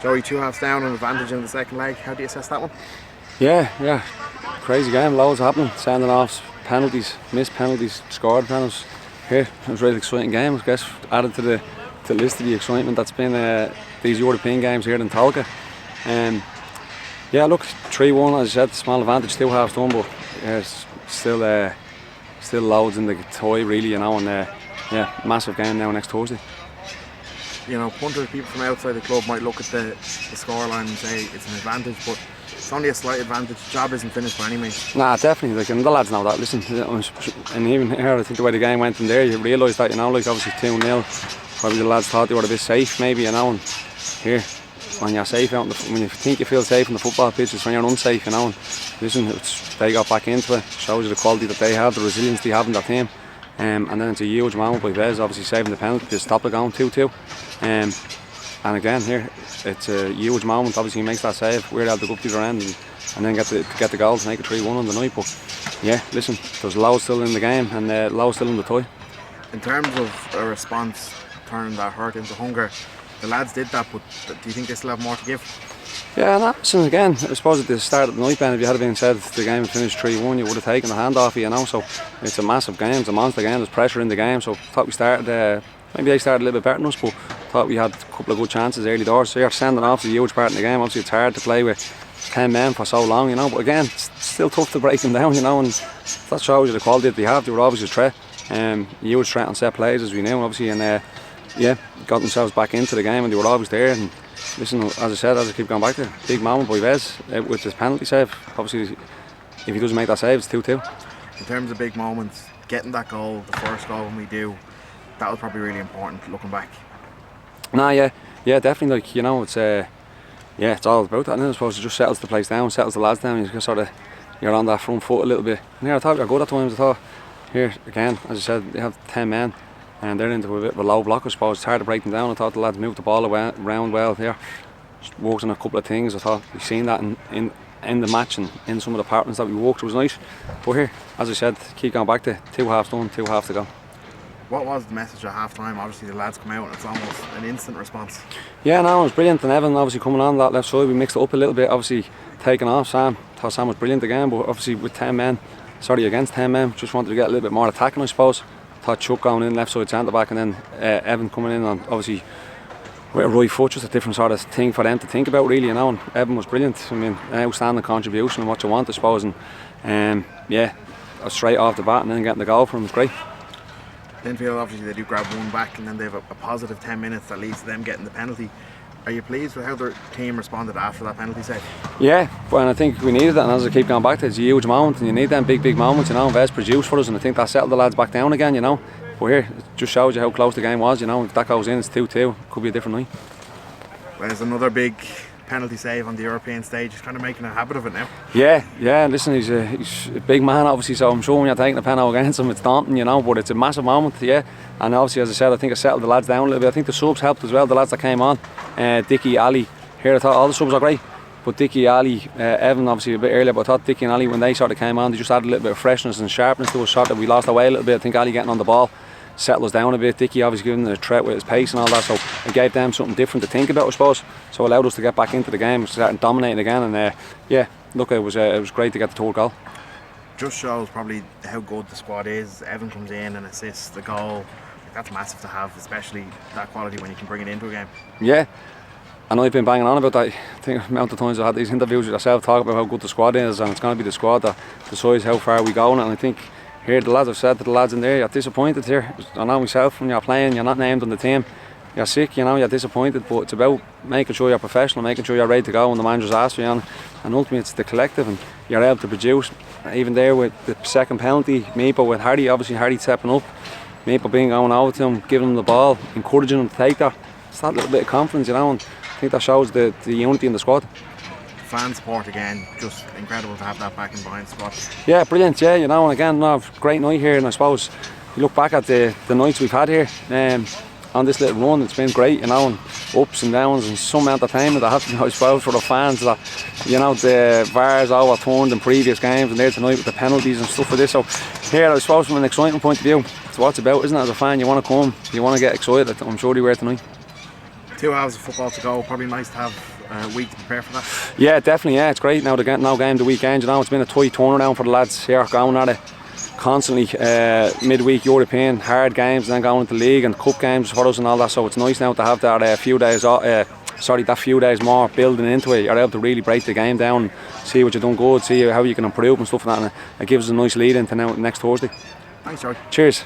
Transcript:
Joey, 2 halves down and advantage in the second leg. How do you assess that one? Yeah. Crazy game, loads happening. Sending offs, penalties, missed penalties, scored penalties. Here, it was a really exciting game, I guess, added to the list of the excitement that's been these European games here in Tolka. Yeah, look, 3-1, as I said, small advantage, 2 halves done, but it's still loads in the toy, really, and yeah, massive game now next Thursday. Punters, people from outside the club might look at the scoreline and say it's an advantage, but it's only a slight advantage. The job isn't finished by any means. Nah, definitely, and the lads know that. Listen, and even here, I think the way the game went in there, you realise that, obviously 2-0, probably the lads thought they were a bit safe, maybe, and here, when you're safe out, when you think you feel safe on the football pitch, it's when you're unsafe, and listen, they got back into it, shows you the quality that they have, the resilience they have in their team. And then it's a huge moment by Vez, obviously saving the penalty to stop it going 2-2. And again here, it's a huge moment. Obviously he makes that save, we're able to go up to the end and then get the goal to make it 3-1 on the night. But yeah, listen, there's loads still in the game and loads still in the toy. In terms of a response, turning that hurt into hunger, the lads did that, but do you think they still have more to give? Yeah, and listen, again, I suppose at the start of the night, Ben, if you had been said the game finished 3-1, you would have taken the hand off you, so it's a massive game, it's a monster game, there's pressure in the game, so I thought we started, maybe they started a little bit better than us, but thought we had a couple of good chances early doors, so you're sending off is a huge part in the game. Obviously it's hard to play with 10 men for so long, but again, it's still tough to break them down, and that shows you the quality that they have. They were obviously a threat, huge threat on set plays, as we knew, obviously, and yeah, got themselves back into the game, and they were always there. And listen, as I said, as I keep going back to, big moment by Vez with his penalty save. Obviously, if he doesn't make that save, it's 2-2. In terms of big moments, getting that goal, the first goal when we do, that was probably really important looking back. Nah, yeah, definitely. It's it's all about that. And I suppose it just settles the place down, settles the lads down. You just you're on that front foot a little bit. And yeah, I thought we were good at times. I thought here again, as I said, they have 10 men. And they're into a bit of a low block, I suppose. It's hard to break them down. I thought the lads moved the ball around well here. Just worked on a couple of things. I thought we've seen that in the match and in some of the partners that we walked. It was nice. But here, as I said, keep going back to 2 halves done, 2 halves to go. What was the message at half time? Obviously the lads come out and it's almost an instant response. Yeah, no, it was brilliant. And Evan obviously coming on that left side, we mixed it up a little bit. Obviously taking off Sam. Thought Sam was brilliant again, but obviously with 10 men, against 10 men, just wanted to get a little bit more attacking, I suppose. Thought Chuck going in left side centre back, and then Evan coming in on obviously with a right foot, just a different sort of thing for them to think about, really. And Evan was brilliant. I mean, outstanding contribution and what you want, I suppose. And yeah, straight off the bat and then getting the goal for him was great. Linfield, obviously they do grab one back and then they have a positive 10 minutes that leads to them getting the penalty. Are you pleased with how their team responded after that penalty save? Yeah, well, I think we needed that, and as I keep going back to it, it's a huge moment, and you need them big moments, Vez produced for us, and I think that settled the lads back down again, But here, it just shows you how close the game was, if that goes in, it's 2-2, could be a different night. Well, there's another big penalty save on the European stage. He's kind of making a habit of it now. Yeah, listen, he's a big man, obviously, so I'm sure when you're taking a penalty against him, it's daunting, but it's a massive moment, yeah. And obviously, as I said, I think it settled the lads down a little bit. I think the subs helped as well, the lads that came on. Dickie, Ali, here I thought all the subs are great. But Dickie, Ali, Evan obviously a bit earlier, but I thought Dickie and Ali, when they sort of came on, they just added a little bit of freshness and sharpness to us. Sort of we lost our way a little bit. I think Ali getting on the ball settled us down a bit. Dickie obviously giving the threat with his pace and all that, so it gave them something different to think about, I suppose. So it allowed us to get back into the game, starting dominating again, and yeah, look, it was great to get the third goal. Just shows probably how good the squad is. Evan comes in and assists the goal. That's massive to have, especially that quality when you can bring it into a game. Yeah, I know you've been banging on about that. I think the amount of times I had these interviews with yourself talking about how good the squad is, and it's going to be the squad that decides how far we go. And I think here the lads have said to the lads in there, you're disappointed here. I know myself, when you're playing, you're not named on the team, you're sick, you're disappointed, but it's about making sure you're professional, making sure you're ready to go when the manager's asked for you, and ultimately it's the collective, and you're able to produce. Even there with the second penalty, Meepo with Hardy, obviously Hardy stepping up, Meepo being going over to him, giving him the ball, encouraging him to take that. It's that little bit of confidence, and I think that shows the unity in the squad. Fan support again, just incredible to have that back in behind the squad. Yeah, brilliant, yeah, and again, great night here, and I suppose you look back at the nights we've had here on this little run, it's been great, and ups and downs, and some entertainment I have to, I suppose, for the fans that, the VAR's overturned in previous games, and there tonight with the penalties and stuff like this. So here, I suppose, from an excitement point of view, it's what it's about, isn't it? As a fan, you want to come, you want to get excited. I'm sure they were tonight. 2 hours of football to go. Probably nice to have a week to prepare for that. Yeah, definitely. Yeah, it's great now. No game the weekend. You know, it's been a tight turnaround for the lads here, going at it constantly. Midweek European hard games, and then going into league and cup games for us and all that. So it's nice now to have that few days more building into it. You're able to really break the game down, and see what you've done good, see how you can improve and stuff like that. And it gives us a nice lead into next Thursday. Thanks, George. Cheers.